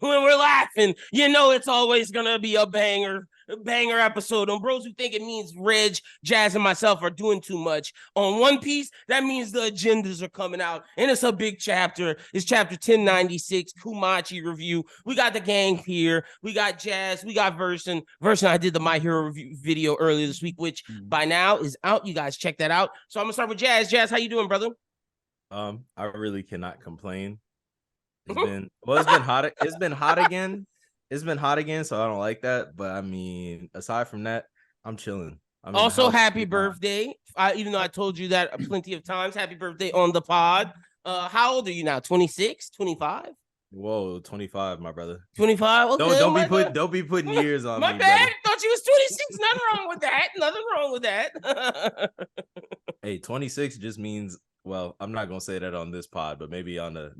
when we're laughing, you know it's always gonna be a banger episode. On Bros Who Think It Means, Reg, Jazz, and myself are doing too much. On One Piece, that means the agendas are coming out, and it's a big chapter. It's chapter 1096, Kumachi review. We got the gang here. We got Jazz. We got Versen. I did the My Hero review video earlier this week, which by now is out. You guys check that out. So I'm gonna start with Jazz. Jazz, how you doing, brother? I really cannot complain. It's been hot. It's been hot again. It's been hot again, so I don't like that. But I mean, aside from that, I'm chilling. Also, happy birthday. Even though I told you that plenty of times, happy birthday on the pod. How old are you now? 26, 25? Whoa, 25, my brother. 25? Okay, don't be putting years on my me. My bad. Brother. Thought you was 26. Nothing wrong with that. Hey, 26 just means, well, I'm not gonna say that on this pod, but maybe on the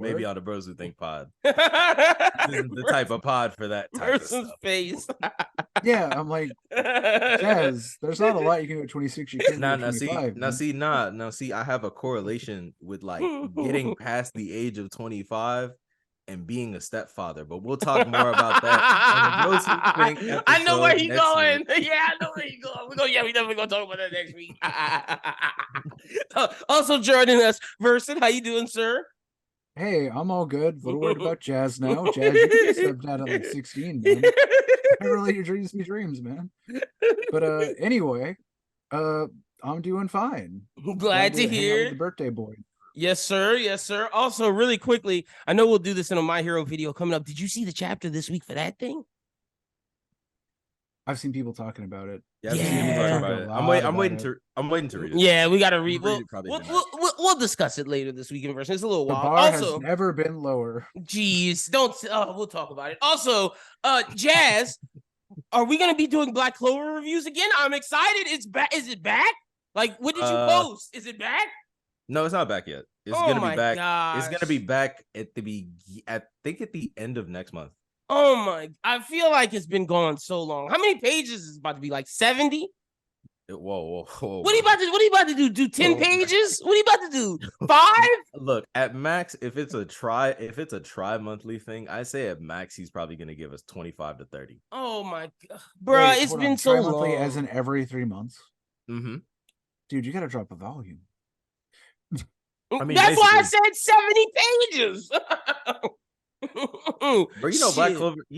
Bros Who Think pod. This isn't the type of pod for that type Person's of stuff. Face. Yeah, I'm like, Jazz, there's not a lot you can do at 26. You can do 25. See, I have a correlation with like getting past the age of 25 and being a stepfather, but we'll talk more about that. On the I know where he's going. Yeah, I know where he's going. We definitely gonna talk about that next week. Also joining us, Versen, how you doing, sir? Hey, I'm all good. A little worried about Jazz now. Jazz, you can step down at like 16, man. Never let your dreams be dreams, man. But anyway, I'm doing fine. Glad to hear. The birthday boy. Yes, sir. Yes, sir. Also, really quickly, I know we'll do this in a My Hero video coming up. Did you see the chapter this week for that thing? I've seen people talking about it. Yeah, I've seen people talking about it. I'm waiting to read it. Yeah, we got to read. We'll discuss it later this week in Versen. It's a little wild. The bar has never been lower. Geez, we'll talk about it. Also, Jazz, are we going to be doing Black Clover reviews again? I'm excited. It's back. Is it back? Like, what did you post? Is it back? No, it's not back yet. It's gonna be back. Gosh. It's gonna be back at the end of next month. Oh my! I feel like it's been gone so long. How many pages is it about to be? Like 70? Whoa! What are you about to do? Do 10 pages? What are you about to do? 5? Look, at max, if it's a tri-monthly thing, I say at max he's probably gonna give us 25 to 30. Oh my god, bro! It's been so long. As in every 3 months. Mm-hmm. Dude, you gotta drop a volume. I mean, that's why I said 70 pages.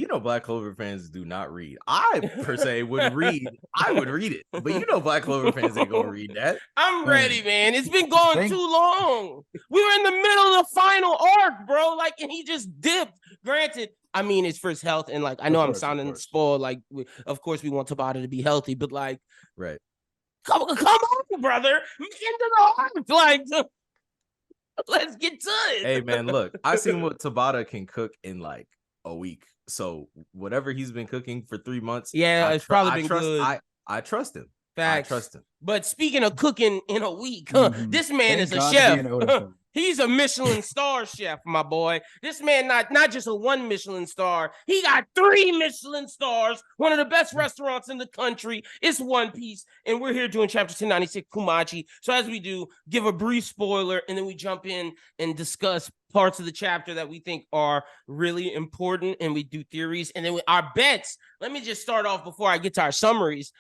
But Black Clover fans do not read. I per se would read. I would read it, but Black Clover fans ain't gonna read that. I'm ready, man. It's been going too long. We were in the middle of the final arc, bro. Like, and he just dipped. Granted, I mean, it's for his health, and like, I know I'm sounding spoiled. Like, of course, we want Tabata to be healthy, but like, right? Come on, brother. Into the arc, like. Let's get to it. Hey man, look, I seen what Tabata can cook in like a week. So whatever he's been cooking for 3 months, it's probably been good. I trust him. Facts. I trust him. But speaking of cooking in a week, this man is a chef. He's a Michelin star chef, my boy. This man not just a 1 Michelin star. He got 3 Michelin stars. One of the best restaurants in the country. It's One Piece, and we're here doing chapter 1096, Kumachi. So as we do, give a brief spoiler, and then we jump in and discuss parts of the chapter that we think are really important, and we do theories, and then our bets. Let me just start off before I get to our summaries.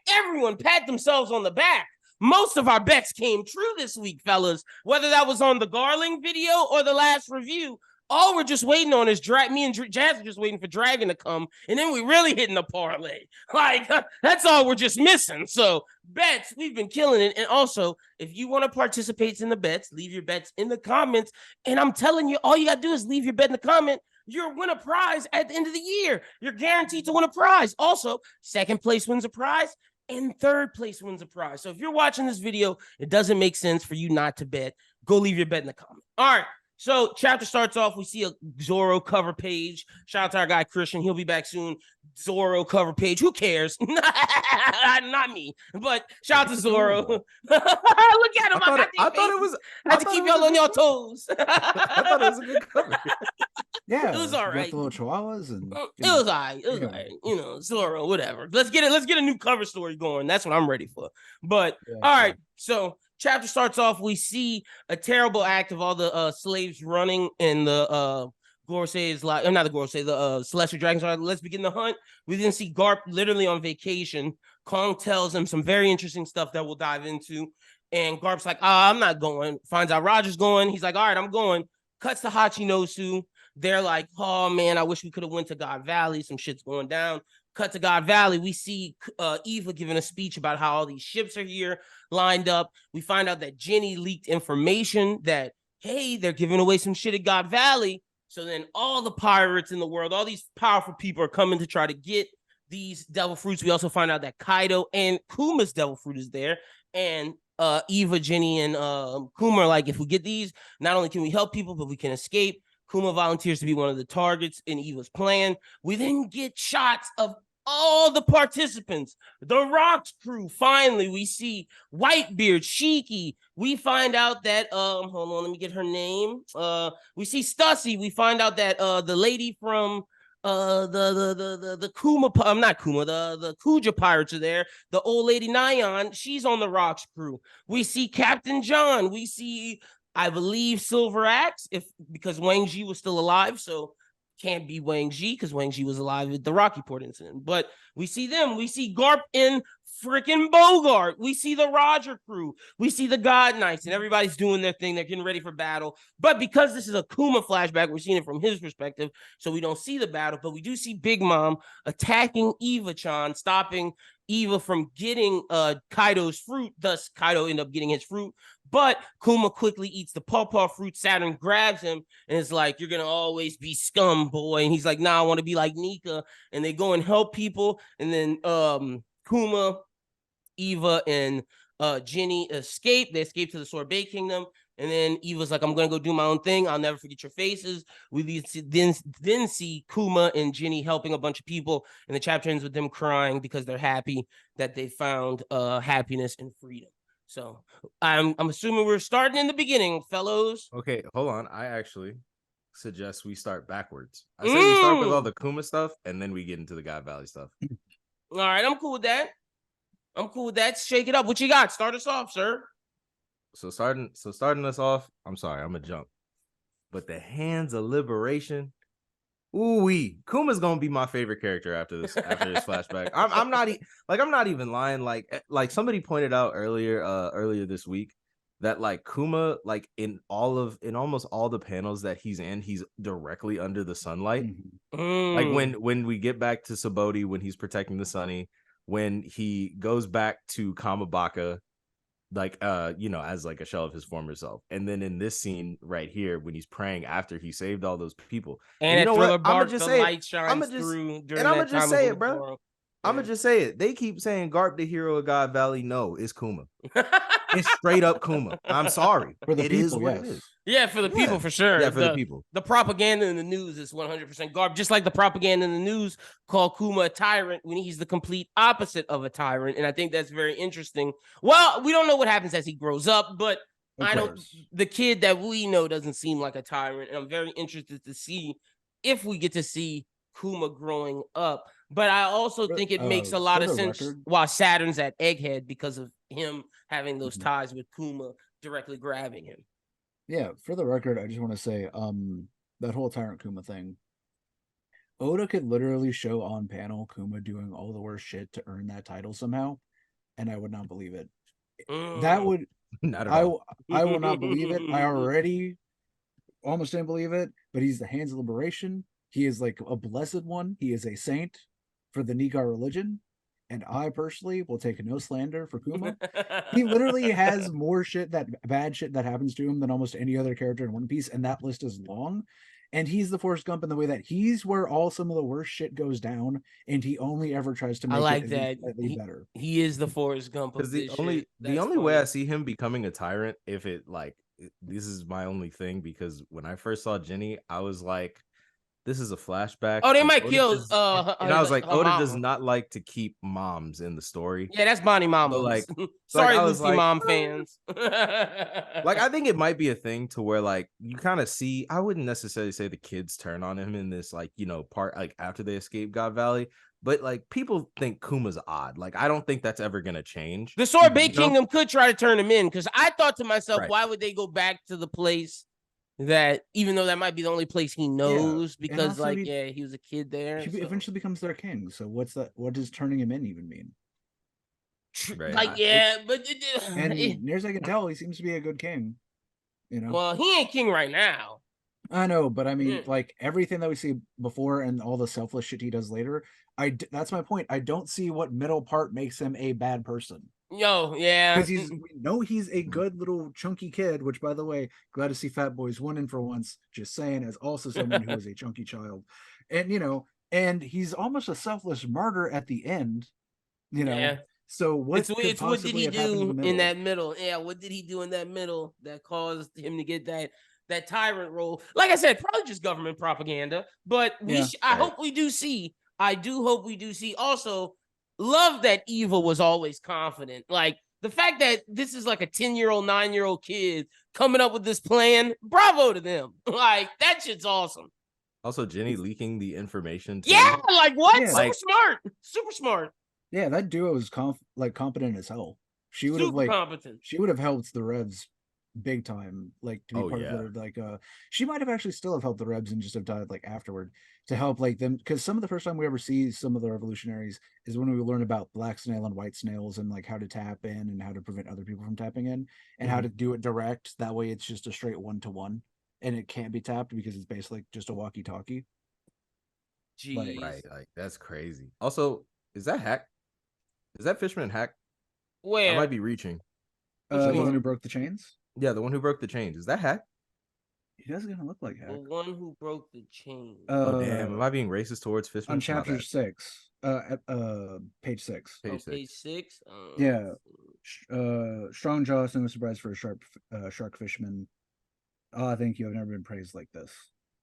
Everyone pat themselves on the back. Most of our bets came true this week, fellas. Whether that was on the Garling video or the last review, all we're just waiting on is me and Jazz are just waiting for Dragon to come, and then we really hitting the parlay. Like, that's all we're just missing. So, bets, we've been killing it. And also, if you want to participate in the bets, leave your bets in the comments. And I'm telling you, all you got to do is leave your bet in the comment. You'll win a prize at the end of the year. You're guaranteed to win a prize. Also, second place wins a prize. And third place wins a prize. So if you're watching this video, it doesn't make sense for you not to bet. Go leave your bet in the comment. All right. So chapter starts off. We see a Zoro cover page. Shout out to our guy Christian. He'll be back soon. Zoro cover page. Who cares? Not me. But shout out to Zoro. Look at him. I thought it was. I had to keep y'all on your toes. I thought it was a good cover. Yeah, it was all right. The little chihuahuas and it was all right. It was all right. Zoro, whatever. Let's get a new cover story going. That's what I'm ready for. But all right, so chapter starts off. We see a terrible act of all the slaves running in the Gorosei is like, not the Gorosei, the Celestial Dragons are like, let's begin the hunt. We then see Garp literally on vacation. Kong tells him some very interesting stuff that we'll dive into. And Garp's like, I'm not going. Finds out Roger's going. He's like, all right, I'm going. Cuts to Hachinosu. They're like, oh man, I wish we could have went to God Valley. Some shit's going down. Cut to God Valley. We see Eva giving a speech about how all these ships are here lined up. We find out that Jenny leaked information that, hey, they're giving away some shit at God Valley. So then all the pirates in the world, all these powerful people are coming to try to get these devil fruits. We also find out that Kaido and Kuma's devil fruit is there. And Eva, Jenny, and Kuma are like, if we get these, not only can we help people, but we can escape. Kuma volunteers to be one of the targets in Eva's plan. We then get shots of all the participants. The Rocks crew, finally, we see Whitebeard, Shiki. We find out that, hold on, let me get her name. We see Stussy. We find out that the lady from the Kuma, I'm not Kuma, the Kuja pirates are there. The old lady Nyan, she's on the Rocks crew. We see Captain John. We see, I believe, Silver Axe, because Wang Ji was still alive, so can't be Wang Ji because Wang Ji was alive at the Rocky Port incident. But we see them. We see Garp and freaking Bogart. We see the Roger crew. We see the God Knights, and everybody's doing their thing. They're getting ready for battle. But because this is a Kuma flashback, we're seeing it from his perspective, so we don't see the battle. But we do see Big Mom attacking Eva-chan, stopping Eva from getting Kaido's fruit. Thus, Kaido ended up getting his fruit. But Kuma quickly eats the pawpaw fruit. Saturn grabs him and is like, you're going to always be scum, boy. And he's like, nah, I want to be like Nika. And they go and help people. And then Kuma, Eva, and Jenny escape. They escape to the Sorbet Kingdom. And then Eva's like, I'm going to go do my own thing. I'll never forget your faces. We then see Kuma and Jenny helping a bunch of people. And the chapter ends with them crying because they're happy that they found happiness and freedom. So I'm assuming we're starting in the beginning, fellows. Okay, hold on. I actually suggest we start backwards. I say we start with all the Kuma stuff, and then we get into the God Valley stuff. All right, I'm cool with that. Shake it up. What you got? Start us off, sir. So starting us off, I'm sorry, I'm gonna jump. But the Hands of Liberation. Ooh-wee. Kuma's gonna be my favorite character after this flashback. I'm not even lying. Like somebody pointed out earlier this week that like Kuma, like in almost all the panels that he's in, he's directly under the sunlight. Like when we get back to Saboti, when he's protecting the Sunny, when he goes back to Kamabaka, like as like a shell of his former self, and then in this scene right here when he's praying after he saved all those people, and you know what, I'm gonna just say it. I'm gonna just say it, bro. I'm gonna just say it. They keep saying Garp the hero of God Valley. No, it's Kuma. It's straight up Kuma. I'm sorry. It is what it is. Yeah, for the people, for sure. Yeah, for the people. The propaganda in the news is 100% Garp, just like the propaganda in the news called Kuma a tyrant when he's the complete opposite of a tyrant. And I think that's very interesting. Well, we don't know what happens as he grows up, but the kid that we know doesn't seem like a tyrant. And I'm very interested to see if we get to see Kuma growing up. But I also think it makes a lot of sense while Saturn's at Egghead because of him having those ties with Kuma directly grabbing him. Yeah, for the record, I just want to say that whole Tyrant Kuma thing. Oda could literally show on panel Kuma doing all the worst shit to earn that title somehow, and I would not believe it. That would not at all. I will not believe it. I already almost didn't believe it, but he's the Hands of Liberation. He is like a blessed one. He is a saint for the Nika religion. And I personally will take no slander for Kuma. He literally has more bad shit that happens to him than almost any other character in One Piece, and that list is long. And he's the Forrest Gump in the way that he's where all some of the worst shit goes down, and he only ever tries to make it better. He is the Forrest Gump. Because the only way I see him becoming a tyrant, this is my only thing, because when I first saw Jenny, I was like, this is a flashback. Oh, they might kill. And I was like, Oda does not like to keep moms in the story. Yeah, that's Bonnie Mama. Sorry, Luffy mom fans. I think it might be a thing to where like you kind of see. I wouldn't necessarily say the kids turn on him in this part after they escape God Valley, but like people think Kuma's odd. Like I don't think that's ever gonna change. The Sorbet Kingdom could try to turn him in because I thought to myself, why would they go back to the place That even though that might be the only place he knows, because also he was a kid there. He eventually becomes their king. So what's that? What does turning him in even mean? Right. But near as I can tell, he seems to be a good king. Well, he ain't king right now. I know, but I mean, like everything that we see before and all the selfless shit he does later. That's my point. I don't see what middle part makes him a bad person. Yo, yeah, because we know he's a good little chunky kid. Which, by the way, glad to see Fat Boys winning for once. Just saying, as also someone who is a chunky child, and and he's almost a selfless martyr at the end. Yeah. So what what did he do in that middle? Yeah, what did he do in that middle that caused him to get that tyrant role? Like I said, probably just government propaganda. But I hope we do see. I do hope we do see. Also, love that Evil was always confident. Like the fact that this is like a 10-year-old, 9-year-old kid coming up with this plan. Bravo to them. Like that shit's awesome. Also, Jenny leaking the information too. Yeah, like what? Super smart. Super smart. Yeah, that duo is competent as hell. She would have competent. She would have helped the Revs big time, like to be part of their she might have actually still have helped the Revs and just have died like afterward to help like them, because some of the first time we ever see some of the revolutionaries is when we learn about black snail and white snails and like how to tap in and how to prevent other people from tapping in and how to do it direct. That way it's just a straight 1-to-1 and it can't be tapped because it's basically just a walkie-talkie. Jeez. Right, like that's crazy. Also, is that Hack? Is that Fishman Hack? Where? I might be reaching. The one who broke the chains? Yeah, the one who broke the chains. Is that Hack? He doesn't gonna look like Hack. The one who broke the chains. Oh damn! Am I being racist towards Fishman? On chapter 6, page 6. Page 6. Yeah. Strong jaw, no surprise for a shark fisherman. Oh, thank you. I've never been praised like this.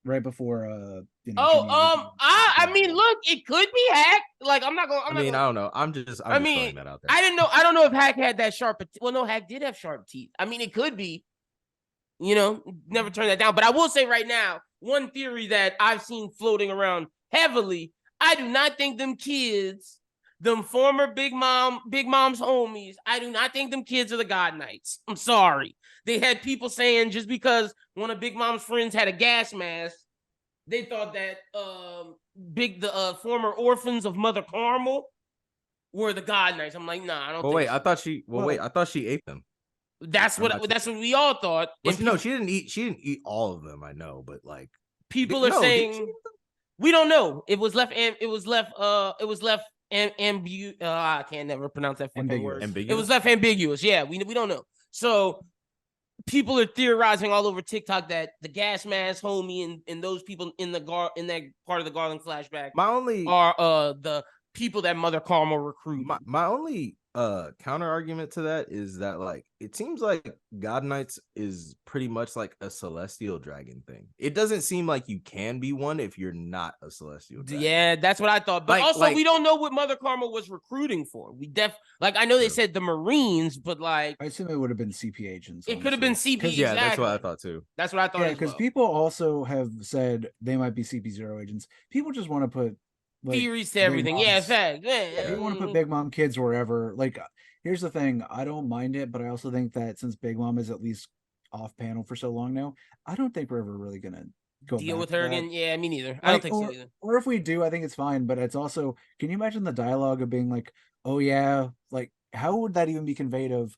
Right before I mean, look, it could be Hack. Like, I'm not going. I don't know. I'm just throwing that out there. I didn't know. I don't know if Hack had that sharp. Well, no, Hack did have sharp teeth. I mean, it could be. Never turn that down. But I will say right now, one theory that I've seen floating around heavily. I do not think them kids, them former Big Mom's homies, I do not think them kids are the God Knights. I'm sorry. They had people saying just because one of Big Mom's friends had a gas mask, they thought that the former orphans of Mother Carmel were the God Knights. I'm like, nah, I don't. Wait, I thought she ate them. That's what we all thought. No, she didn't eat. She didn't eat all of them. I know, but like people are saying we don't know. It was left. I can't never pronounce that fucking word. Ambiguous? It was left ambiguous. Yeah, we don't know. So people are theorizing all over TikTok that the gas mask homie and those people in that part of the Garland flashback are the people that Mother Carmel recruited. My only counter argument to that is that like it seems like God Knights is pretty much like a celestial dragon thing. It doesn't seem like you can be one if you're not a celestial dragon. Yeah, that's what I thought. But we don't know what Mother Carmel was recruiting for. I know they said the Marines, but like I assume it would have been CP agents. It could have been CP. Yeah, that's what I thought too. That's what I thought. Yeah, because people also have said they might be CP0 agents. People just want to put theories to everything. Yeah, fact. Yeah, you want to put Big Mom kids wherever. Like, here's the thing: I don't mind it, but I also think that since Big Mom is at least off panel for so long now, I don't think we're ever really gonna go deal with her again. Yeah, me neither. I don't think so either. Or if we do, I think it's fine. But it's also, can you imagine the dialogue of being like, "Oh yeah," like how would that even be conveyed? Of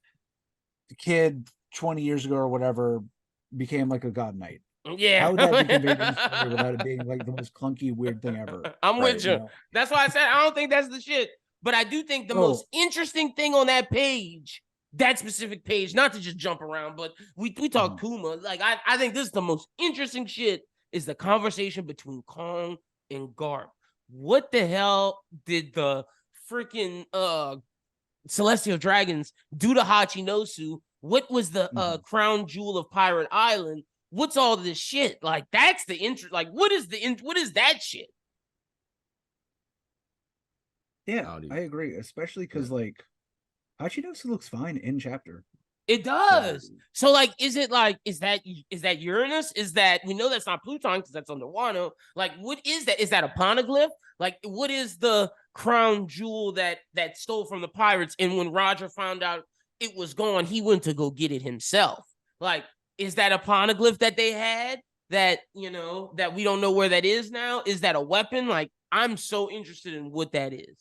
the kid 20 years ago or whatever became like a God Knight. Yeah. How would that be conveyed in the story without it being like the most clunky, weird thing ever? I'm with you. That's why I said I don't think that's the shit. But I do think the most interesting thing on that page, that specific page, not to just jump around, but we talk Kuma. Like I think this is the most interesting shit is the conversation between Kong and Garp. What the hell did the freaking Celestial Dragons do to Hachinosu? What was the crown jewel of Pirate Island? What's all this shit? Like, that's the interest. Like, what is that shit? Yeah, I agree. Especially because, like, Hachinosu looks fine in chapter. It does. So, like, is that Uranus? Is that, we know that's not Pluton because that's under Wano. Like, what is that? Is that a poneglyph? Like, what is the crown jewel that stole from the pirates? And when Roger found out it was gone, he went to go get it himself. Like, is that a poneglyph that they had that, that we don't know where that is now? Is that a weapon? Like, I'm so interested in what that is.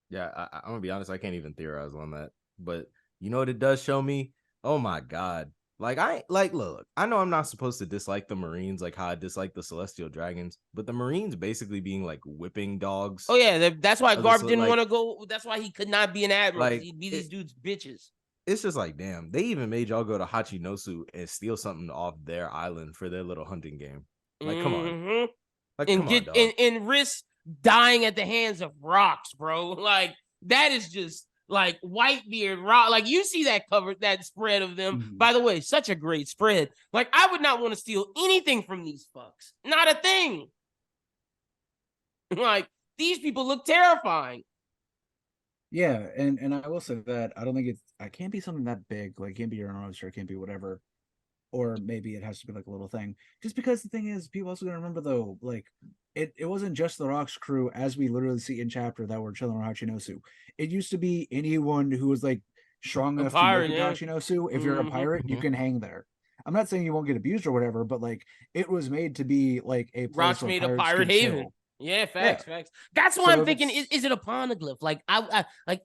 Yeah, I'm gonna be honest, I can't even theorize on that. But you know what it does show me? Oh my God. Look, I know I'm not supposed to dislike the Marines like how I dislike the Celestial Dragons, but the Marines basically being like whipping dogs. Oh yeah, that's why Garp didn't want to go. That's why he could not be an admiral. Like, he'd be these dudes' bitches. It's just like, damn, they even made y'all go to Hachinosu and steal something off their island for their little hunting game. Like, come on. Like, and come on, dog. And risk dying at the hands of rocks, bro. Like, that is just like Whitebeard rock. Like, you see that cover, that spread of them. Mm-hmm. By the way, such a great spread. Like, I would not want to steal anything from these fucks. Not a thing. Like, these people look terrifying. Yeah, and I will say that I don't think it can't be something that big. Like, it can't be your own or it can't be whatever. Or maybe it has to be like a little thing. Just because the thing is, people also gotta remember though, like it wasn't just the Rocks crew as we literally see in chapter that were chilling on Hachinosu. It used to be anyone who was like strong enough to make it to Hachinosu. If you're a pirate, you can hang there. I'm not saying you won't get abused or whatever, but like it was made to be like a place Rocks made a pirate haven. Chill. Yeah, facts. That's why I'm thinking: is it a poneglyph? Like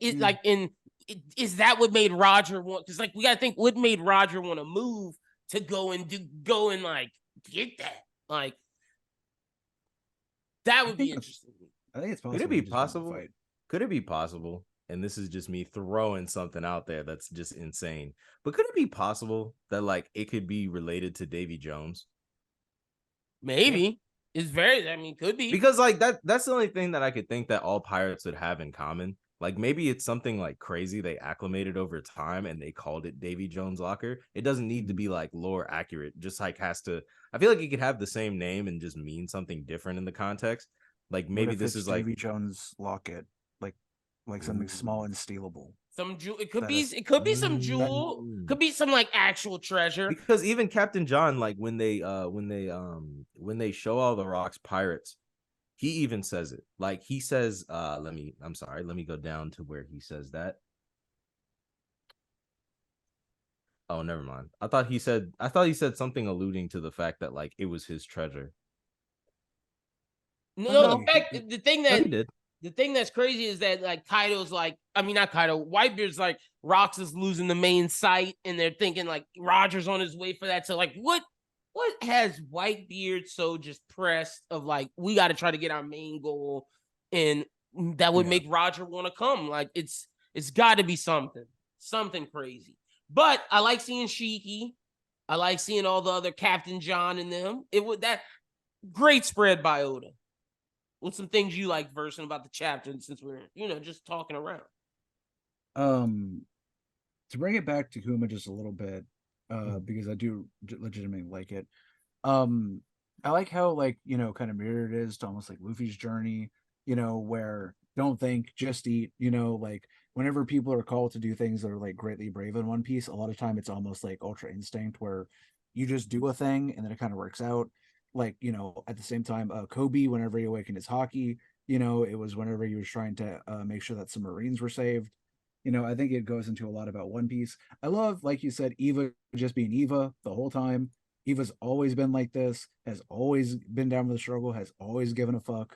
is that what made Roger want? Because like we gotta think what made Roger want to move to go and like get that. Like that would be interesting. I think it's possible. Could it be possible? Could it be possible? And this is just me throwing something out there that's just insane. But could it be possible that like it could be related to Davy Jones? Maybe. Yeah. It's could be. Because like that's the only thing that I could think that all pirates would have in common. Like maybe it's something like crazy they acclimated over time and they called it Davy Jones Locker. It doesn't need to be like lore accurate. Just like has to. I feel like it could have the same name and just mean something different in the context. Like maybe this is like Davy Jones Locket, like something small and stealable. Some jewel. It could be some jewel. Could be some like actual treasure. Because even Captain John, like when they show all the Rocks pirates, he even says it. Like he says, let me go down to where he says that. Oh, never mind. I thought he said something alluding to the fact that like it was his treasure. No, in fact, the thing that he did. The thing that's crazy is that like Kaido's like, I mean not Kaido, Whitebeard's like Rocks is losing the main site, and they're thinking like Roger's on his way for that. So like what has Whitebeard so just pressed of like we got to try to get our main goal, and that would make Roger want to come? Like it's got to be something crazy. But I like seeing Shiki. I like seeing all the other Captain John in them. It would that great spread by Oda. What's some things you like, Versen, about the chapter since we're just talking around? To bring it back to Kuma just a little bit, because I do legitimately like it. I like how like kind of mirrored it is to almost like Luffy's journey. Where don't think, just eat. Like whenever people are called to do things that are like greatly brave in One Piece, a lot of time it's almost like Ultra Instinct, where you just do a thing and then it kind of works out. Like at the same time, Kobe, whenever he awakened his hockey, it was whenever he was trying to make sure that some Marines were saved. I think it goes into a lot about One Piece. I love, like you said, Eva just being Eva the whole time. Eva's always been like this, has always been down with the struggle, has always given a fuck.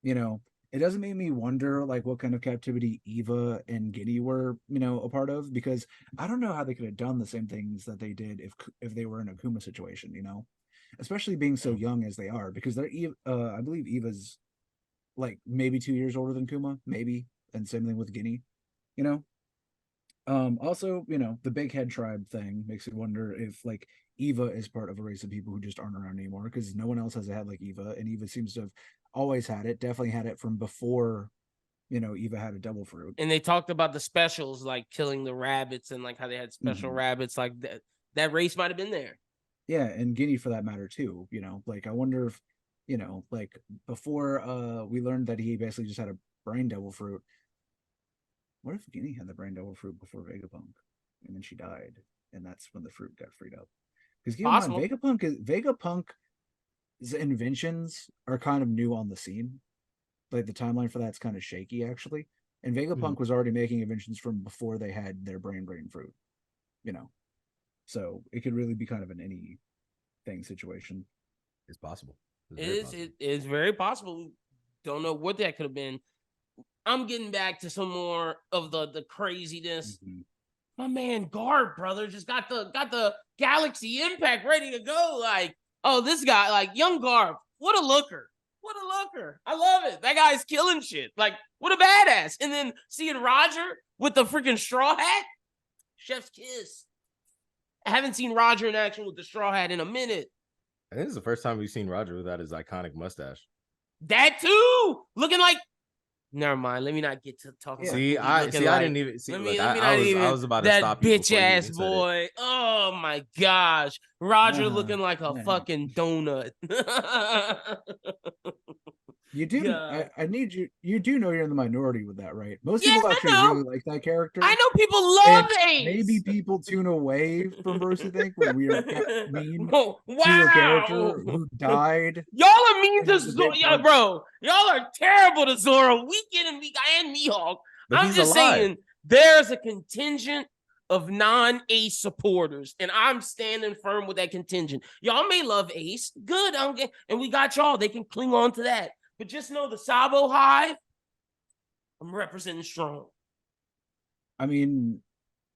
It doesn't make me wonder like what kind of captivity Eva and Giddy were, a part of, because I don't know how they could have done the same things that they did if they were in a Kuma situation, especially being so young as they are, because they're I believe Eva's like maybe 2 years older than Kuma, maybe, and same thing with Guinea. Also, the big head tribe thing makes me wonder if like Eva is part of a race of people who just aren't around anymore, because no one else has a head like Eva, and Eva seems to have always had it, definitely had it from before Eva had a double fruit. And they talked about the specials, like killing the rabbits, and like how they had special rabbits, like that race might have been there. Yeah, and Guinea for that matter too. Like I wonder if like before we learned that he basically just had a brain devil fruit. What if Guinea had the brain devil fruit before Vegapunk, and then she died, and that's when the fruit got freed up? Because keep in mind, Vegapunk's inventions are kind of new on the scene. Like the timeline for that's kind of shaky actually, and Vegapunk was already making inventions from before they had their brain fruit. So it could really be kind of an anything situation. It's possible. It is very possible. Don't know what that could have been. I'm getting back to some more of the craziness. Mm-hmm. My man Garp, brother, just got the Galaxy Impact ready to go. Like, oh, this guy, like young Garp, what a looker. What a looker. I love it. That guy's killing shit. Like, what a badass. And then seeing Roger with the freaking straw hat, chef's kiss. I haven't seen Roger in action with the straw hat in a minute. I think it's the first time we've seen Roger without his iconic mustache. That too, looking like. Never mind. Let me not get to talking. See, I didn't even see. I was about to stop you. That bitch ass boy. Oh my gosh, Roger looking like a fucking donut. You do. I need you. You do know you're in the minority with that, right? Most people actually really like that character. I know people love Ace. Maybe people tune away from Versen Think when we are mean to a character who died. Y'all are mean to Zora, bro. Y'all are terrible to Zora. Week in and week and Mihawk. I'm just saying, there's a contingent of non-Ace supporters, and I'm standing firm with that contingent. Y'all may love Ace, good, and we got y'all. They can cling on to that. But just know the Sabo Hive, I'm representing strong. I mean,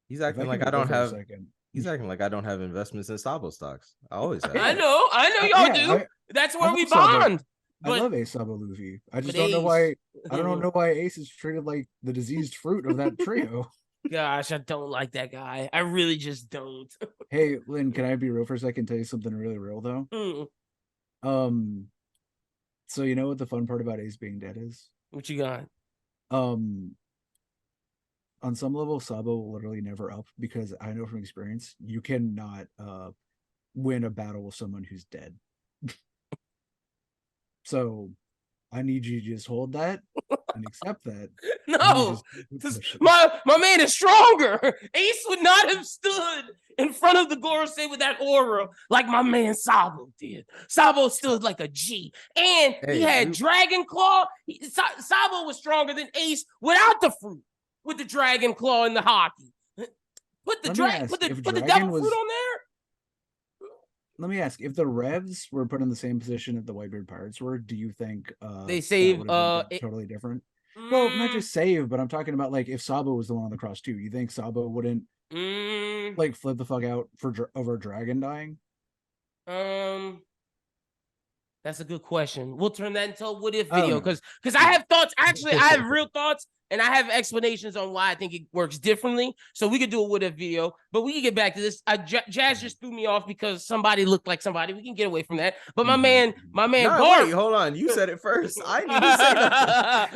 he's acting like I don't have. He's acting like I don't have investments in Sabo stocks. I always have. I know y'all do. That's where we bond. I love Ace Sabo Luffy. I just don't know why. I don't know why Ace is treated like the diseased fruit of that trio. Gosh, I don't like that guy. I really just don't. Hey, Lynn, can I be real for a second? Tell you something really real though. So you know what the fun part about Ace being dead is? What you got? On some level, Sabo will literally never up because I know from experience you cannot win a battle with someone who's dead. So I need you to just hold that and accept that. No, my man is stronger. Ace would not have stood in front of the Gorosei with that aura like my man Sabo did. Sabo stood like a G, and he had Dragon Claw. Sabo was stronger than Ace without the fruit, with the Dragon Claw and the hockey. Put the devil fruit on there. Let me ask, if the Revs were put in the same position that the Whitebeard Pirates were, do you think they save totally different? Well, not just save, but I'm talking about like if Sabo was the one on the cross too. You think Sabo wouldn't like flip the fuck out over Dragon dying? That's a good question. We'll turn that into a what if video because I have thoughts. Actually, I have real thoughts. And I have explanations on why I think it works differently. So we could do a what if video, but we can get back to this. Jazz just threw me off because somebody looked like somebody. We can get away from that. But my man Garp. Wait, hold on. You said it first. I need to say that.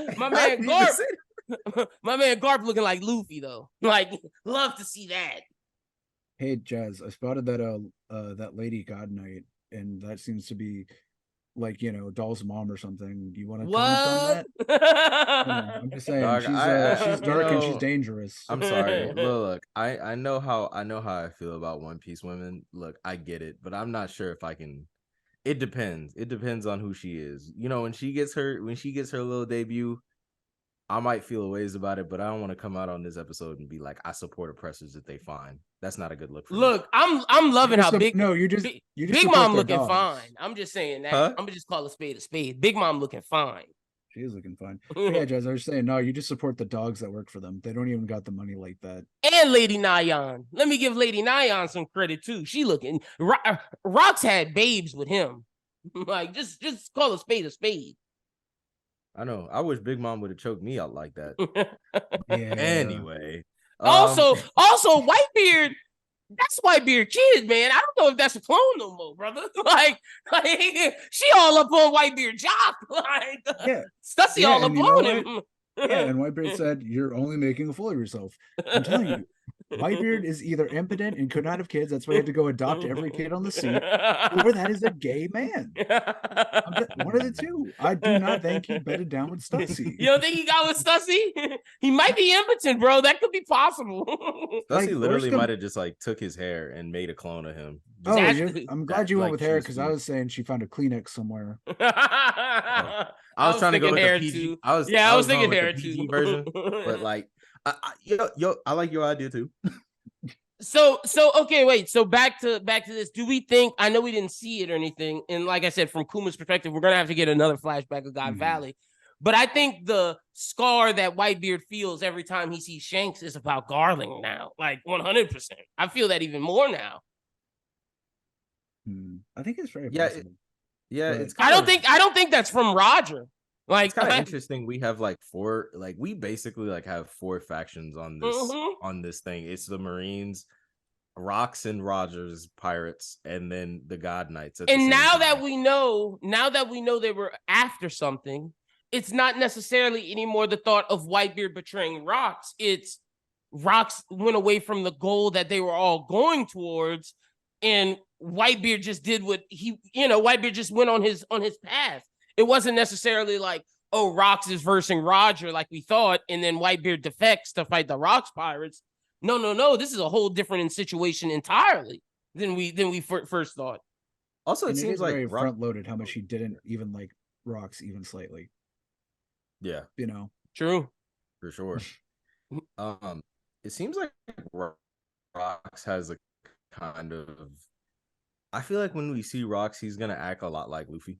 My man Garp looking like Luffy though. Like, love to see that. Hey Jazz, I spotted that that lady God Knight, and that seems to be like, you know, Doll's mom or something. Do you want to comment on that? I'm just saying, dog, she's dark and she's dangerous. I'm sorry. Look, I know how I feel about One Piece women. Look, I get it, but I'm not sure if I can. It depends. It depends on who she is. You know, when she gets her little debut, I might feel a ways about it, but I don't want to come out on this episode and be like, I support oppressors that they find. That's not a good look for me. I'm loving how Big Mom looking dogs. fine. I'm just saying that. I'm gonna just call a spade a spade. Big Mom looking fine. She is looking fine. Yeah, Jazz, I was saying, no, you just support the dogs that work for them. They don't even got the money like that. And Lady Nyan. Let me give Lady Nyan some credit too. She looking. Rox had babes with him. Like, just call a spade a spade. I know. I wish Big Mom would have choked me out like that. Yeah. Anyway. Also, Whitebeard. That's Whitebeard kid, man. I don't know if that's a clone no more, brother. like she all up on Whitebeard jock. Stussy all up on him. Yeah, and Whitebeard said, "You're only making a fool of yourself." I'm telling you, Whitebeard is either impotent and could not have kids. That's why he had to go adopt every kid on the sea, or that is a gay man. One of the two. I do not think he bedded down with Stussy. You don't think he got with Stussy? He might be impotent, bro. That could be possible. Stussy literally might have just like took his hair and made a clone of him. I'm glad you went with hair because I was saying she found a Kleenex somewhere. I was trying to go with the PG. I was thinking hair too version, but like. I like your idea too. So okay, wait. So back to this. Do we think? I know we didn't see it or anything, and like I said, from Kuma's perspective, we're gonna have to get another flashback of God Valley. But I think the scar that Whitebeard feels every time he sees Shanks is about Garling now, like 100%. I feel that even more now. I think it's very possible. It's I don't think that's from Roger. Like, it's kind of interesting. We have like four, like we basically like have four factions on this thing. It's the Marines, Rocks and Rogers pirates, and then the God Knights. And now that we know they were after something, it's not necessarily anymore the thought of Whitebeard betraying Rocks. It's Rocks went away from the goal that they were all going towards, and Whitebeard just did what Whitebeard just went on his path. It wasn't necessarily like, oh, Rocks is versing Roger like we thought, and then Whitebeard defects to fight the Rocks pirates. No. This is a whole different situation entirely than we first thought. Also, it seems like very front loaded how much he didn't even like Rocks even slightly. Yeah, True for sure. It seems like Rocks has a kind of. I feel like when we see Rocks, he's gonna act a lot like Luffy.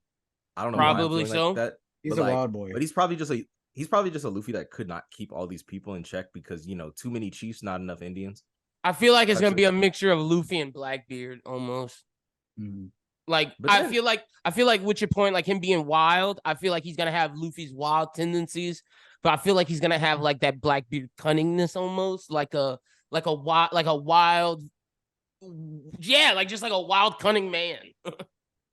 I don't know. Probably so. Like that, he's a wild boy, but he's probably just a Luffy that could not keep all these people in check because too many chiefs, not enough Indians. I feel like it's gonna be a mixture of Luffy and Blackbeard almost. Like I feel like with your point, like him being wild, I feel like he's gonna have Luffy's wild tendencies, but I feel like he's gonna have like that Blackbeard cunningness almost, like a wild, just like a wild cunning man.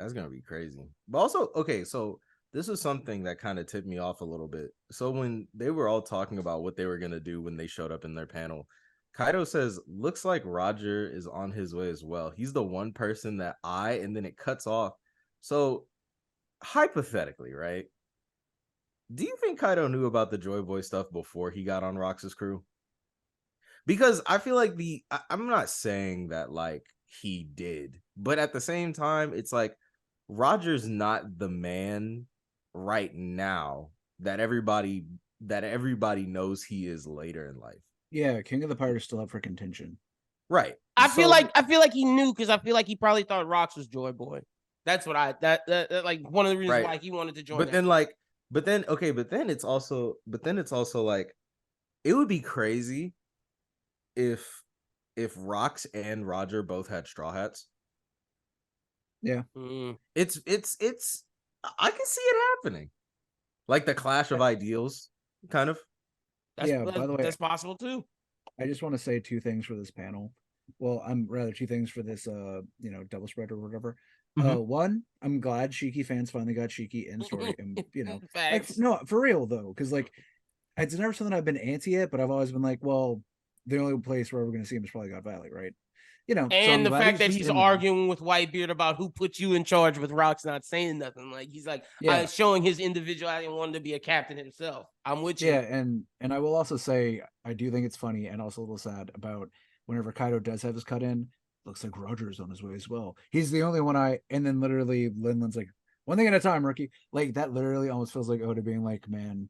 That's gonna be crazy. But also, okay, so this was something that kind of tipped me off a little bit. So when they were all talking about what they were gonna do when they showed up in their panel, Kaido says, looks like Roger is on his way as well. He's the one person that and then it cuts off. So hypothetically, right? Do you think Kaido knew about the Joy Boy stuff before he got on Rox's crew? Because I feel like I'm not saying that like he did, but at the same time, it's like Roger's not the man right now that everybody knows he is later in life. Yeah, King of the Pirates still up for contention. Right. I feel like he knew because I feel like he probably thought Rocks was Joy Boy. That's what that like one of the reasons why he wanted to join. But then it's also like it would be crazy if Rocks and Roger both had straw hats. Yeah. It's I can see it happening. Like the clash of ideals, kind of. By the way, that's possible too. I just want to say two things for this panel. Well, two things for this double spread or whatever. One, I'm glad Shiki fans finally got Shiki in story. And no, for real though, because like it's never something I've been anti it, but I've always been like, well, the only place where we're gonna see him is probably God Valley, right? And the fact that he's arguing with Whitebeard about who put you in charge with Rocks not saying nothing. Like he's like showing his individuality and wanting to be a captain himself. I'm with you. Yeah, and I will also say I do think it's funny and also a little sad about whenever Kaido does have his cut in, looks like Roger is on his way as well. He's the only one and then literally Linland's like, one thing at a time, rookie. Like that literally almost feels like Oda being like, man,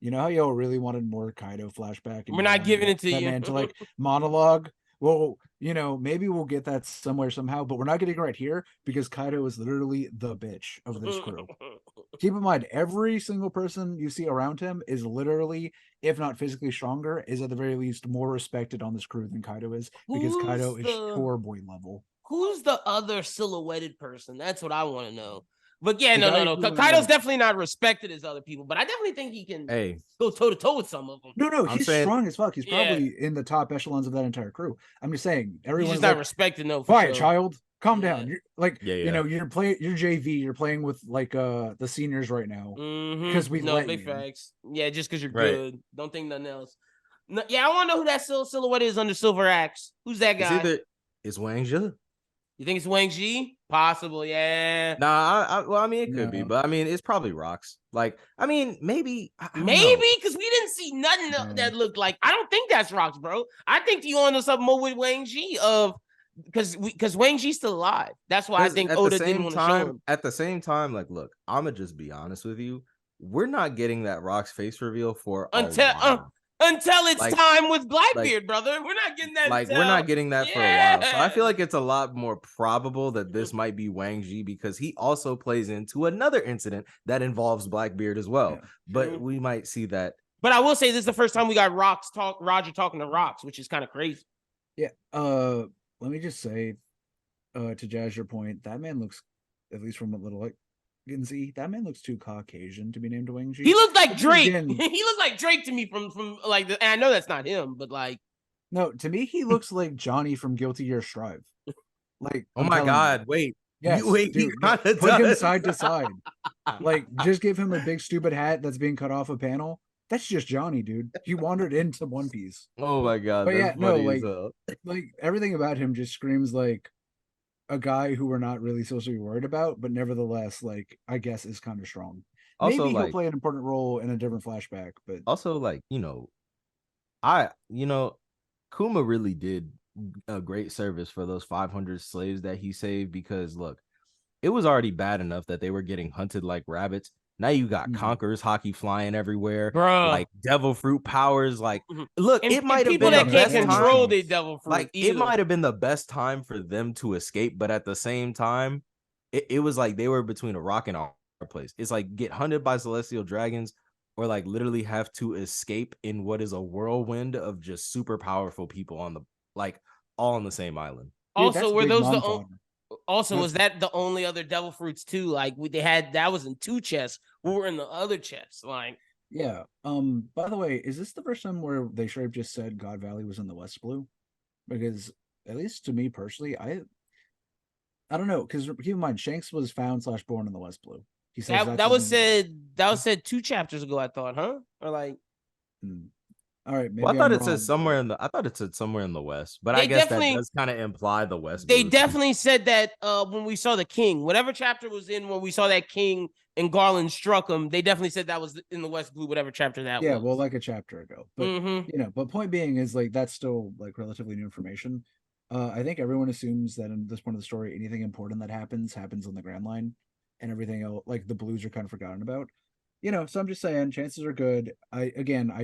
you know how y'all really wanted more Kaido flashback? And we're not giving it to you. Man to like monologue. Well, maybe we'll get that somewhere somehow, but we're not getting it right here because Kaido is literally the bitch of this crew. Keep in mind, every single person you see around him is literally, if not physically stronger, is at the very least more respected on this crew than Kaido is because Kaido is chore boy level. Who's the other silhouetted person? That's what I want to know. But yeah, no. Kaido's definitely not respected as other people, but I definitely think he can go toe to toe with some of them. No, he's strong as fuck. He's probably in the top echelons of that entire crew. I'm just saying, everyone's not respected. No, quiet child, calm down. You're like, you're JV. You're playing with like the seniors right now because we big facts. Yeah, just because you're good. Don't think nothing else. No, I want to know who that silhouette is under Silver Axe. Who's that guy? It's Wang Zhe. You think it's Wang Ji? Possible, yeah. Nah, I mean, it could be, but I mean, it's probably Rocks. Like, I mean, maybe because we didn't see nothing that looked like. I don't think that's Rocks, bro. I think you on to something more with Wang Ji because Wang Ji's still alive. That's why I think Oda didn't want to show him. At the same time, like, look, I'ma just be honest with you. We're not getting that Rocks face reveal for a while. until it's time with Blackbeard, brother. We're not getting that. We're not getting that for a while. So I feel like it's a lot more probable that this might be Wang Ji because he also plays into another incident that involves Blackbeard as well. Yeah. But we might see that. But I will say this is the first time we got Roger talking to Rocks, which is kind of crazy. Yeah. Let me just say, to Jazz your point, that man looks, at least from what little you can see, that man looks too Caucasian to be named Wang Ji. He looked like Drake. He looked like Drake to me from like and I know that's not him, but like no, to me he looks like Johnny from Guilty Gear Strive. Like, oh my god, wait. Yes, dude, put him side to side. Like, just give him a big stupid hat that's being cut off a panel. That's just Johnny, dude. He wandered into One Piece. Oh my god. But yeah, no, like everything about him just screams like a guy who we're not really supposed to be worried about, but nevertheless, like, I guess is kind of strong. Also, maybe he'll play an important role in a different flashback, but also, like, Kuma really did a great service for those 500 slaves that he saved because look, it was already bad enough that they were getting hunted like rabbits. Now you got Conqueror's hockey flying everywhere, bro. Like devil fruit powers. Like, look, it might have been the best time. Control the devil fruit. Like, it might have been the best time for them to escape, but at the same time, it was like they were between a rock and a hard place. It's like get hunted by celestial dragons, or like literally have to escape in what is a whirlwind of just super powerful people on the all on the same island. Dude, also, were those was that the only other devil fruits too? Like they had that was in 2 chests. We were in the other chests. Like, yeah. By the way, is this the first time where they straight up just said God Valley was in the West Blue? Because at least to me personally, I don't know. Because keep in mind, Shanks was found / born in the West Blue. He says that was said 2 chapters ago. I thought, huh? Or like. All right, maybe I thought it said somewhere in the West, but I guess that does kind of imply the West. They definitely said that when we saw the king, whatever chapter was in when we saw that king and Garland struck him, they definitely said that was in the West Blue, whatever chapter that was. Yeah, well, like a chapter ago. But but point being is like that's still like relatively new information. I think everyone assumes that in this point of the story, anything important that happens on the Grand Line, and everything else, like the Blues, are kind of forgotten about. So I'm just saying chances are good. I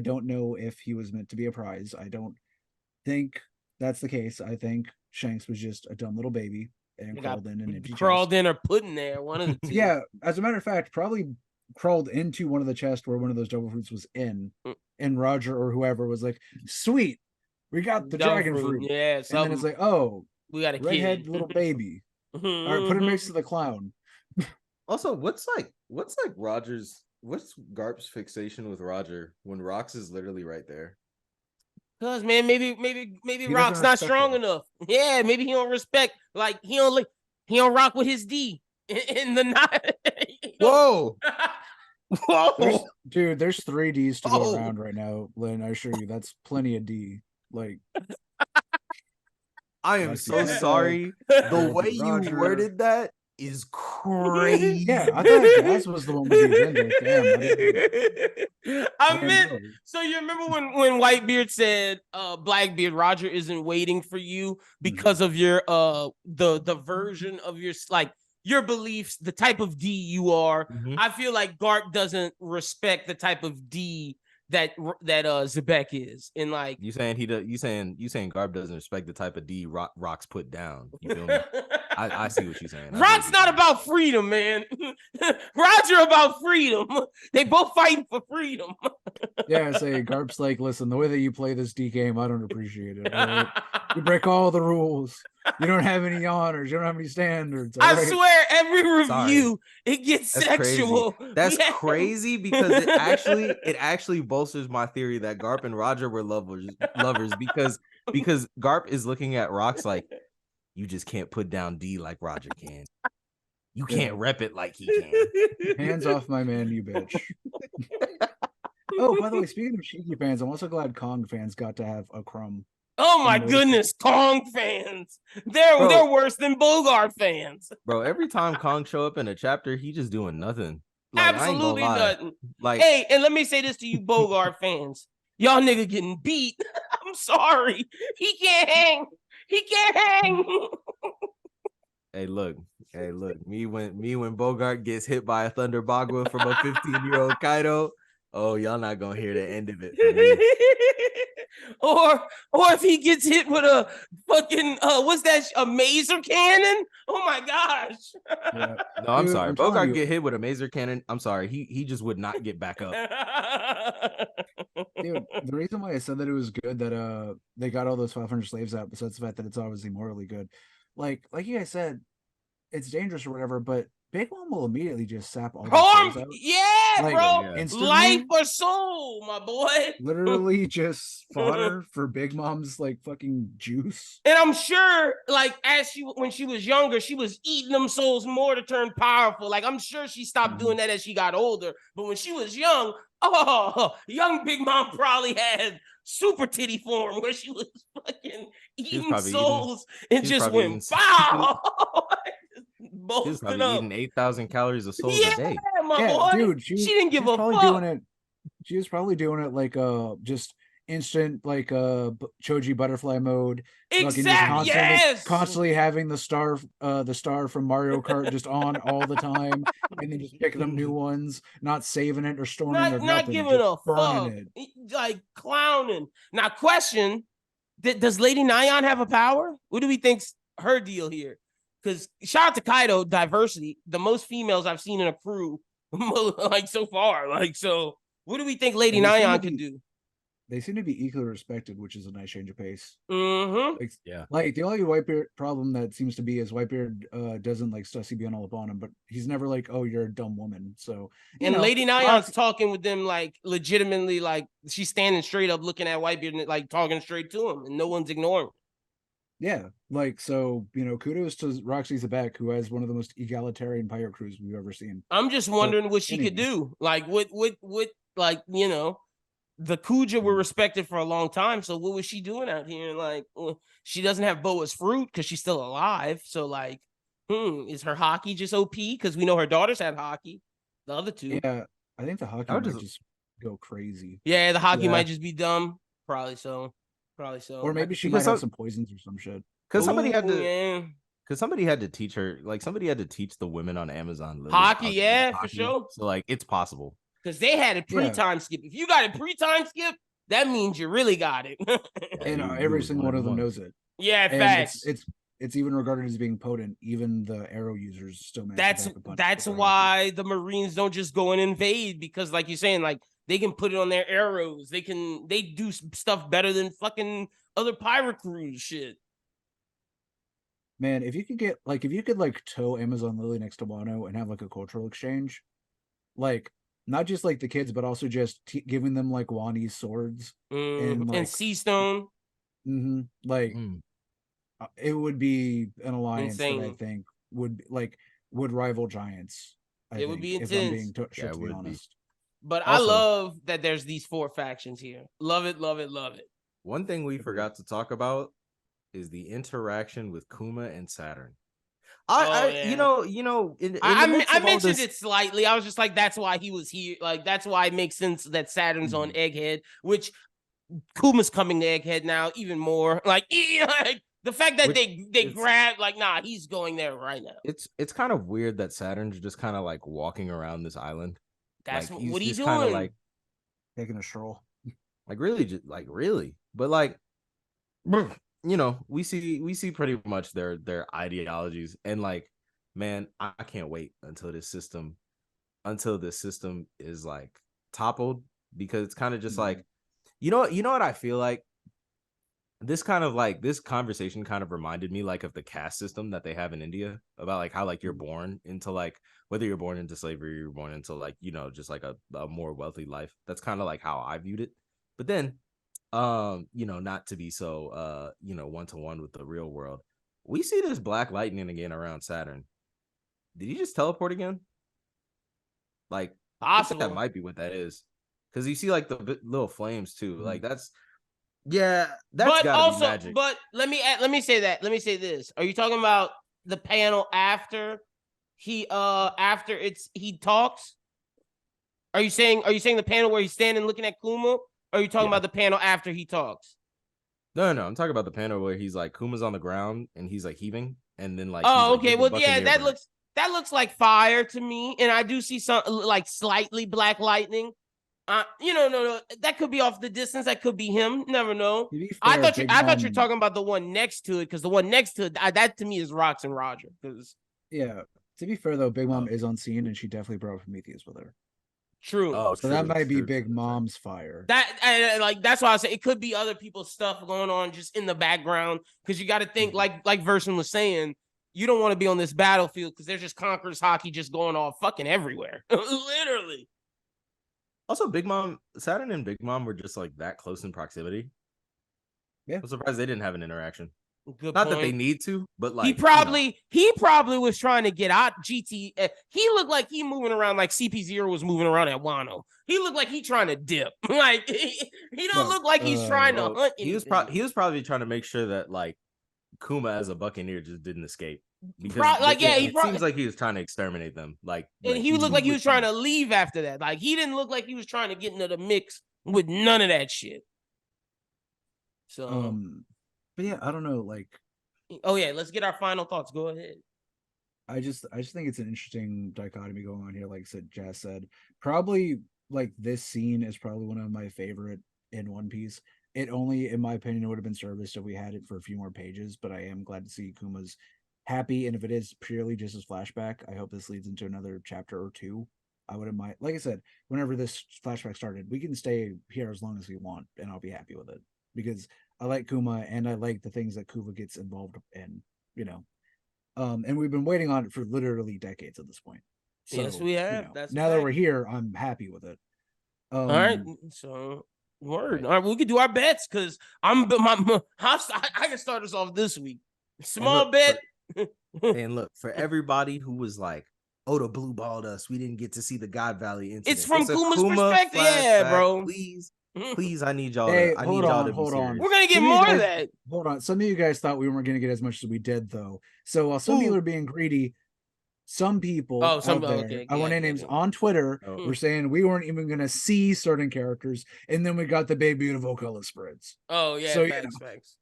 don't know if he was meant to be a prize. I don't think that's the case. I think Shanks was just a dumb little baby and crawled in an empty chest. In or put in there, one of the two. Yeah, as a matter of fact, probably crawled into one of the chests where one of those devil fruits was in, and Roger or whoever was like, "Sweet, we got the dragon fruit." Yeah, and then it's like, "Oh, we got a redhead little baby." All right, put him next to the clown. Also, what's Garp's fixation with Roger when Rox is literally right there? Cause man, maybe Rock's not strong enough. Yeah, maybe he don't respect. Like he don't rock with his D in the night. Whoa, whoa, there's 3 Ds to go around right now, Lynn. I assure you, that's plenty of D. Like, I am so sorry. The way you worded that is crazy. Yeah, I thought Jazz was the one with the agenda. Damn, so you remember when Whitebeard said Blackbeard, Roger isn't waiting for you because of your the version of your your beliefs, the type of D you are. I feel like Garp doesn't respect the type of D that Zebek is, and like you saying Garp doesn't respect the type of D Rock's put down. You feel me? I see what you're saying. Rock's not about freedom, man. Roger about freedom. They both fighting for freedom. Yeah, say Garp's like, listen, the way that you play this D game, I don't appreciate it. Right? You break all the rules. You don't have any honors. You don't have any standards. I swear, every review it gets sexual. Crazy. That's crazy because it actually bolsters my theory that Garp and Roger were lovers because Garp is looking at Rox like, you just can't put down D like Roger can. You can't rep it like he can. Hands off my man, you bitch. Oh, by the way, speaking of cheeky fans, I'm also glad Kong fans got to have a crumb. Oh my goodness, Kong fans. They're worse than Bogart fans. Bro, every time Kong show up in a chapter, he just doing nothing. Like, absolutely nothing. Like, hey, and let me say this to you Bogart fans. Y'all nigga getting beat. I'm sorry. He can't hang. He can't hang. Hey, look. Me when Bogart gets hit by a Thunder Bagua from a 15-year-old Kaido, Oh, y'all not gonna hear the end of it from me. or if he gets hit with a fucking what's that? A maser cannon? Oh my gosh! Yeah. No, I'm Dude, sorry. I'm telling Bogart you. get hit with a maser cannon. I'm sorry. He just would not get back up. Dude, the reason why I said that it was good that they got all those 500 slaves out, besides the fact that it's obviously morally good, like you guys said, it's dangerous or whatever, but Big Mom will immediately just sap all those slaves out. Yeah, Like, bro. yeah. Instantly, Life or soul, my boy. literally just fodder for Big Mom's like fucking juice. And I'm sure, like, when she was younger, she was eating them souls more to turn powerful. Like, I'm sure she stopped doing that as she got older. But when she was young, young Big Mom probably had super titty form where she was fucking eating souls and just went bow. She was probably eating 8,000 calories of souls a day. My boy. Dude, she didn't give a probably fuck. doing it. She was probably doing it like just instant like Choji butterfly mode. Exactly. Constantly having the star from Mario Kart just on all the time, and then just picking up new ones, not saving it or storing it or not nothing, giving just a fuck, like clowning. Now, question: does Lady Nyan have a power? What do we think's her deal here? Because shout out to Kaido, diversity, the most females I've seen in a crew, like so far. Like, so what do we think Lady Nyan could do? They seem to be equally respected, which is a nice change of pace. Mm-hmm. Like the only Whitebeard problem that seems to be is Whitebeard doesn't like Stussy being all up on him, but he's never like, oh, you're a dumb woman. So and Lady Nyan's talking with them like legitimately, like she's standing straight up, looking at Whitebeard and like talking straight to him, and no one's ignoring. Yeah, like so, kudos to Roxy Zabek, who has one of the most egalitarian pirate crews we've ever seen. I'm just wondering what she could do. Like, what, like, the Kuja were respected for a long time. So what was she doing out here? Like, she doesn't have Boa's fruit because she's still alive. So, like, is her hockey just OP? Because we know her daughters had hockey. The other two. Yeah, I think the hockey might just go crazy. Yeah, the hockey might just be dumb. Probably so. Or maybe she might have some poisons or some shit. Because somebody had to. Because somebody had to teach her. Like somebody had to teach the women on Amazon hockey. Yeah, for sure. So like it's possible. Because they had a pre-time skip. If you got a pre-time skip, that means you really got it. And every single one of them knows it. Yeah, facts. It's even regarded as being potent. Even the arrow users still manage to punch. That's why the Marines don't just go and invade, because like you're saying, like they can put it on their arrows. They do stuff better than fucking other pirate crews shit. Man, if you could tow Amazon Lily next to Wano and have like a cultural exchange, like not just like the kids, but also just giving them like Wani's swords and Sea Stone. It would be an alliance that I think would rival Giants. It would be intense. If I'm being honest. But also, I love that there's these 4 factions here. Love it, love it, love it. One thing we forgot to talk about is the interaction with Kuma and Saturn. I mentioned it slightly. I was just like, that's why he was here. Like, that's why it makes sense that Saturn's on Egghead, which Kuma's coming to Egghead now even more. Like the fact that they grab, like, nah, he's going there right now. It's kind of weird that Saturn's just kind of like walking around this island. That's like, what he's doing. Kind of like taking a stroll. Really, but like, we see pretty much their ideologies, and like, man, I can't wait until this system is like toppled, because it's kind of just like, you know what I feel like. This conversation kind of reminded me like of the caste system that they have in India, about like how like you're born into like, whether you're born into slavery or you're born into like, just like a more wealthy life. That's kind of like how I viewed it. But then, not to be so, one-to-one with the real world, we see this black lightning again around Saturn. Did he just teleport again? Like, possible. That might be what that is. Because you see like the little flames too. Like that's gotta be magic. But let me say this. Are you talking about the panel after he talks? Are you saying the panel where he's standing looking at Kuma? Or are you talking about the panel after he talks? No, I'm talking about the panel where he's like, Kuma's on the ground and he's like heaving, and then like, okay, well, yeah, that looks like fire to me, and I do see some like slightly black lightning. No, that could be off the distance. That could be him. Never know. To be fair, I thought Big you're Mom- talking about the one next to it, because the one next to it, that to me is Rox and Roger. Because Yeah. To be fair though, Big Mom is on scene and she definitely brought Prometheus with her. true. Oh, So true, that might be true, Big true, true. Mom's fire. That's why I say it could be other people's stuff going on just in the background. Because you got to think, like Versen was saying, you don't want to be on this battlefield because there's just Conquerors hockey just going off fucking everywhere, literally. Also, Saturn and Big Mom were just like that close in proximity. Yeah, I'm surprised they didn't have an interaction. Good Not point. that they need to, but like he probably was trying to get out GT. He looked like he moving around like CP0 was moving around at Wano. He looked like he trying to dip. Like he don't look like he's trying to hunt anything. He was probably trying to make sure that like Kuma as a Buccaneer just didn't escape. Because it seems like he was trying to exterminate them. And he looked like he was trying to leave after that. Like he didn't look like he was trying to get into the mix with none of that shit. So but yeah, I don't know, like, oh yeah, let's get our final thoughts. Go ahead. I just think it's an interesting dichotomy going on here. Like I said, Jazz said, probably like this scene is probably one of my favorite in One Piece. It only, in my opinion, would have been serviced if we had it for a few more pages, but I am glad to see Kuma's happy. And if it is purely just his flashback, I hope this leads into another chapter or two. I wouldn't mind. Like I said, whenever this flashback started, we can stay here as long as we want, and I'll be happy with it because I like Kuma and I like the things that Kuma gets involved in, and we've been waiting on it for literally decades at this point. So, yes, we have. That's now that we're here, I'm happy with it. All right, so word. All right, we can do our bets because I can start us off this week. Small bet. And look, for everybody who was like, Oda blue balled us, we didn't get to see the God Valley incident. It's from Kuma's perspective, yeah, bro. Please, I need y'all. Hey, I need y'all to be serious. We're gonna get more of that. Hold on. Some of you guys thought we weren't gonna get as much as we did, though. So while some people are being greedy, some people out there, I want names on Twitter, were saying we weren't even gonna see certain characters, and then we got the big beautiful color spreads. Oh yeah, so, facts.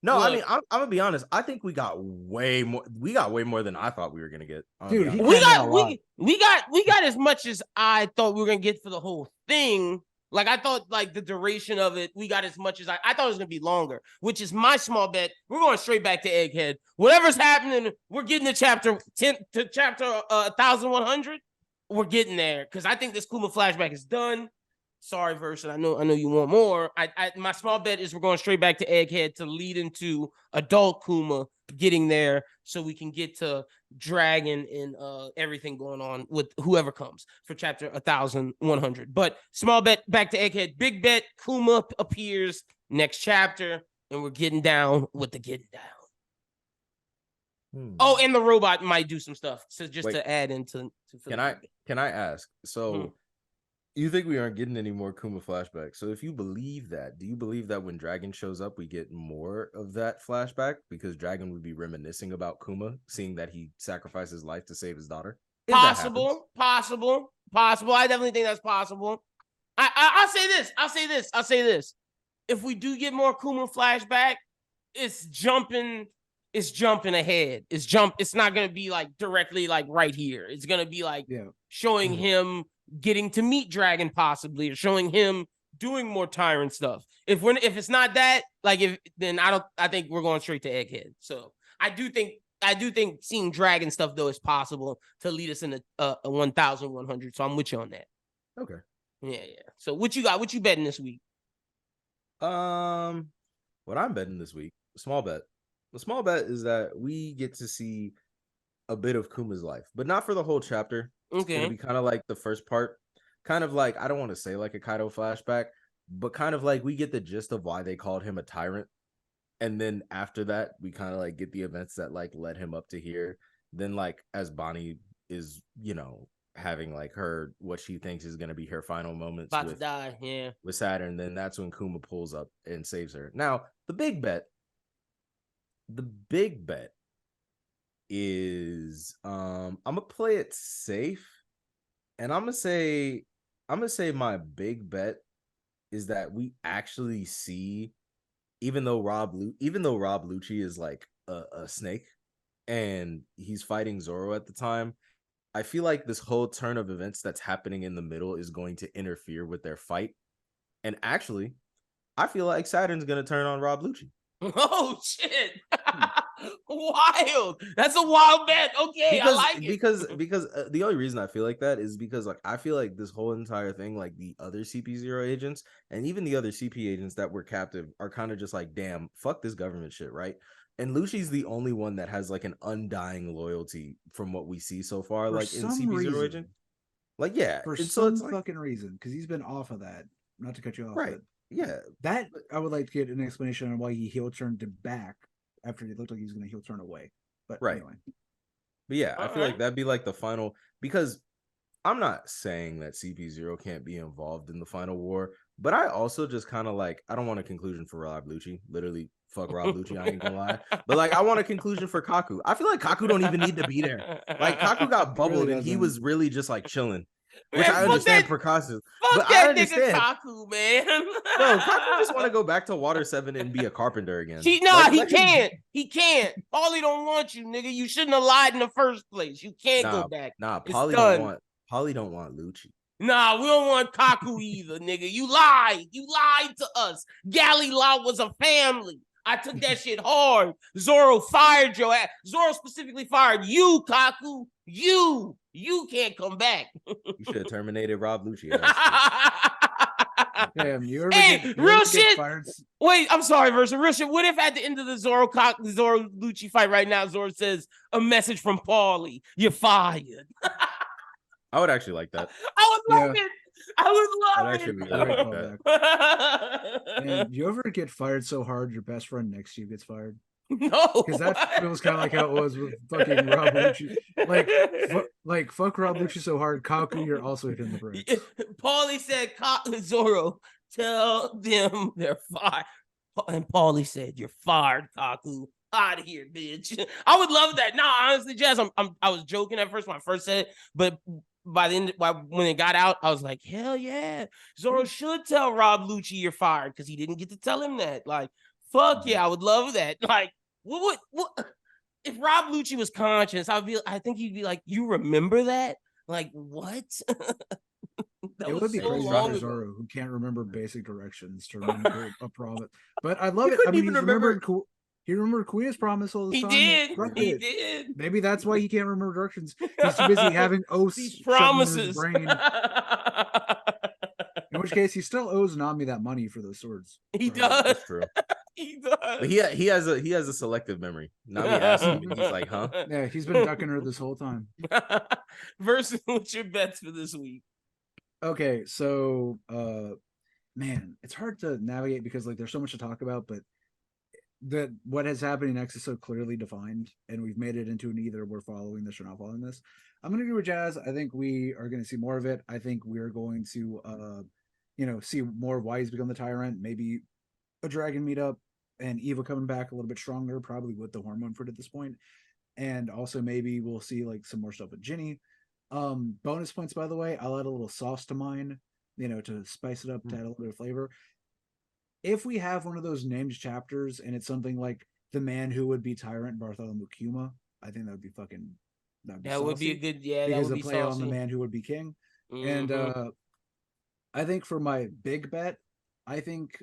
No, look, I mean, I'm gonna be honest. I think we got way more. We got way more than I thought we were gonna get. Dude, we got as much as I thought we were gonna get for the whole thing. Like I thought, like the duration of it, we got as much as I thought it was gonna be longer. Which is my small bet. We're going straight back to Egghead. Whatever's happening, we're getting to chapter 10 to chapter 1100. We're getting there because I think this Kuma flashback is done. Sorry, Versen. I know you want more. My small bet is we're going straight back to Egghead to lead into adult Kuma getting there, so we can get to Dragon and everything going on with whoever comes for chapter 1100. But small bet back to Egghead. Big bet Kuma appears next chapter, and we're getting down with the getting down. Oh, and the robot might do some stuff. So just to add into. Can I ask? So. You think we aren't getting any more Kuma flashbacks? So if you believe that, do you believe that when Dragon shows up, we get more of that flashback? Because Dragon would be reminiscing about Kuma, seeing that he sacrificed his life to save his daughter. Possible. I definitely think that's possible. I'll say this. If we do get more Kuma flashback, it's jumping ahead. It's not gonna be like directly like right here. It's gonna be like showing him getting to meet Dragon possibly, or showing him doing more Tyrant stuff. If it's not that, like I think we're going straight to Egghead. So I do think seeing Dragon stuff though is possible to lead us into a 1100. So I'm with you on that. Okay. Yeah. So what you got? What you betting this week? What I'm betting this week, small bet. The small bet is that we get to see a bit of Kuma's life, but not for the whole chapter. It's gonna be kind of like the first part, kind of like, I don't want to say like a Kaido flashback, but kind of like we get the gist of why they called him a tyrant, and then after that we kind of like get the events that like led him up to here. Then like as Bonnie is having like what she thinks is gonna be her final moments about to die, with Saturn, then that's when Kuma pulls up and saves her. Now the big bet is I'm gonna play it safe, and I'm gonna say my big bet is that we actually see, even though Rob Lucci is like a snake and he's fighting Zoro at the time, I feel like this whole turn of events that's happening in the middle is going to interfere with their fight. And actually, I feel like Saturn's going to turn on Rob Lucci. Oh shit! Wild. That's a wild bet. Okay, I like it. Because the only reason I feel like that is because like I feel like this whole entire thing, like the other CP0 agents and even the other CP agents that were captive are kind of just like, damn, fuck this government shit, right? And Lucci's the only one that has like an undying loyalty from what we see so far, For like in some CP0 reason. agent. Like, yeah, For and some it's like, fucking reason, because he's been off of that. Not to cut you off, right? but Yeah, that I would like to get an explanation on why he heel turned to back after it looked like he was going to heel turn away. But right. anyway, but yeah, I feel like that'd be like the final, because I'm not saying that CP0 can't be involved in the final war, but I also just kind of like, I don't want a conclusion for Rob Lucci. Literally, fuck Rob Lucci, I ain't gonna lie. But like, I want a conclusion for Kaku. I feel like Kaku don't even need to be there. Like, Kaku got bubbled really and he was really just like chilling, Man, which I understand that, precautions. Fuck but that I understand. nigga Kaku, man. Bro, Kaku just want to go back to Water 7 and be a carpenter again. He can't. He can't. Paulie don't want you, nigga. You shouldn't have lied in the first place. You can't go back. Paulie don't want Lucci. Nah, we don't want Kaku either, nigga. You lied. You lied to us. Galley Law was a family. I took that shit hard. Zoro fired your ass. Zoro specifically fired you, Kaku. You can't come back. You should have terminated Rob Lucci. Damn, you ever hey, get, real ever shit. Get fired? Wait, I'm sorry, Versen. Real shit. What if at the end of the Zoro Lucci fight right now, Zoro says a message from Paulie? You're fired. I would actually like that. I would love it. I would love it. Really like and you ever get fired so hard your best friend next to you gets fired? No, because that feels kind of like how it was with fucking Rob Lucci. Like fuck Rob Lucci so hard, Kaku, you're also hitting the brakes. Paulie said, Zoro, tell them they're fired. And Paulie said, "You're fired, Kaku. Out of here, bitch." I would love that. No, honestly, Jazz, I was joking at first when I first said it, but by the end, when it got out, I was like, hell yeah, Zoro should tell Rob Lucci you're fired because he didn't get to tell him that. Like, fuck yeah, I would love that. Like, what if Rob Lucci was conscious? I think he'd be like, you remember that? Like, what? It would be crazy for Zoro, who can't remember basic directions, to remember a promise. But I love it. I mean, he remembered Kuya's promise all the time. He did. Maybe that's why he can't remember directions. He's too busy having oaths promises in his brain. In which case, he still owes Nami that money for those swords. He does. That's true. He does. But he has a selective memory. Nami asks him, and he's like, "Huh?" Yeah, he's been ducking her this whole time. Versus, what's your bets for this week? Okay, so man, it's hard to navigate because like there's so much to talk about, but what has happening next is so clearly defined, and we've made it into an either we're following this or not following this. I'm gonna go with Jazz. I think we are gonna see more of it. I think we're going to see more of Wise become the tyrant, maybe a dragon meetup, and Eva coming back a little bit stronger, probably with the hormone fruit at this point. And also maybe we'll see like some more stuff with Ginny. Bonus points, by the way, I'll add a little sauce to mine, to spice it up, to add a little bit of flavor. If we have one of those named chapters and it's something like the man who would be tyrant Bartholomew Kuma, I think that would be fucking that would be a good because that would be play saucy. on the man who would be king. And I think for my big bet, I think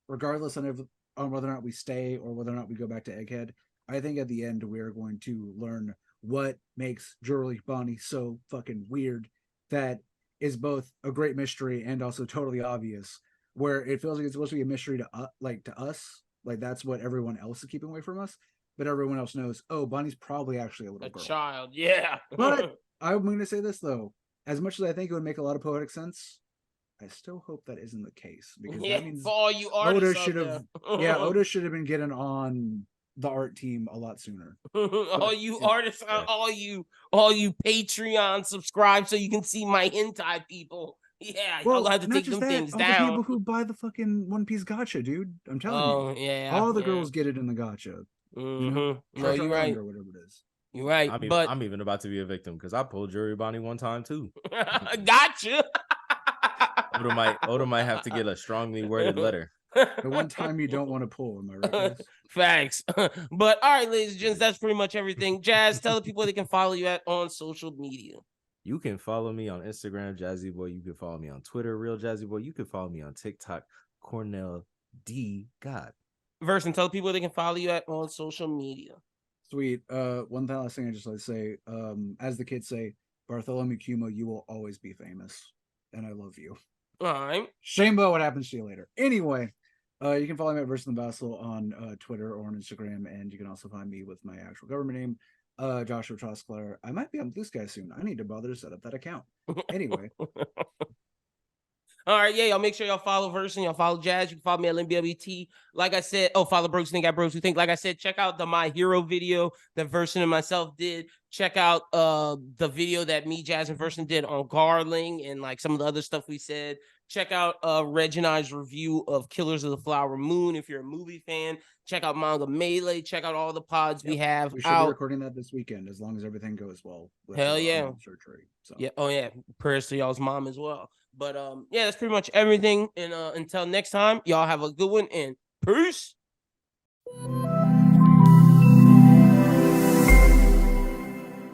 regardless on whether or not we stay or whether or not we go back to Egghead, I think at the end we're going to learn what makes Jewelry Bonnie so fucking weird, that is both a great mystery and also totally obvious, where it feels like it's supposed to be a mystery to us, like that's what everyone else is keeping away from us, but everyone else knows, oh, Bonnie's probably actually a little girl. Child, yeah. But I'm going to say this though, as much as I think it would make a lot of poetic sense, I still hope that isn't the case, because that means for all you artists Oda should have been getting on the art team a lot sooner. All you artists, all you Patreon subscribe so you can see my hentai people. Yeah, I'll have to take them things all down. The people who buy the fucking One Piece gacha, dude. I'm telling you. Yeah. All the girls get it in the gacha. No, you're right. Or whatever it is. You're right. I'm even about to be a victim because I pulled Jewelry Bonnie one time too. Gotcha. Oda might have to get a strongly worded letter. The one time you don't want to pull, am I right, guys? Facts. But all right, ladies and gents, that's pretty much everything. Jazz, tell the people they can follow you at on social media. You can follow me on Instagram, Jazzy Boy. You can follow me on Twitter, Real Jazzy Boy. You can follow me on TikTok, Cornell D God. Versen, tell people they can follow you at on social media. Sweet. One last thing I just like to say, as the kids say, Bartholomew Kuma, you will always be famous, and I love you. All right. Shame about what happens to you later. Anyway, you can follow me at Versen the Vassal on Twitter or on Instagram, and you can also find me with my actual government name, Joshua Troskler. I might be on Blue Sky soon. I need to bother to set up that account. Anyway. All right, yeah, y'all make sure y'all follow Versen, y'all follow Jazz, you can follow me at LMBWT. Like I said, follow Brooks Think at Brooks Who Think. Like I said, check out the My Hero video that Versen and myself did. Check out the video that me, Jazz, and Versen did on Garling and like some of the other stuff we said. Check out Reg and I's review of Killers of the Flower Moon if you're a movie fan. Check out Manga Melee. Check out all the pods we have. We should be recording that this weekend as long as everything goes well. Hell yeah. Surgery. So. Yeah. Oh yeah. Prayers to y'all's mom as well. But yeah, that's pretty much everything. And until next time, y'all have a good one and peace.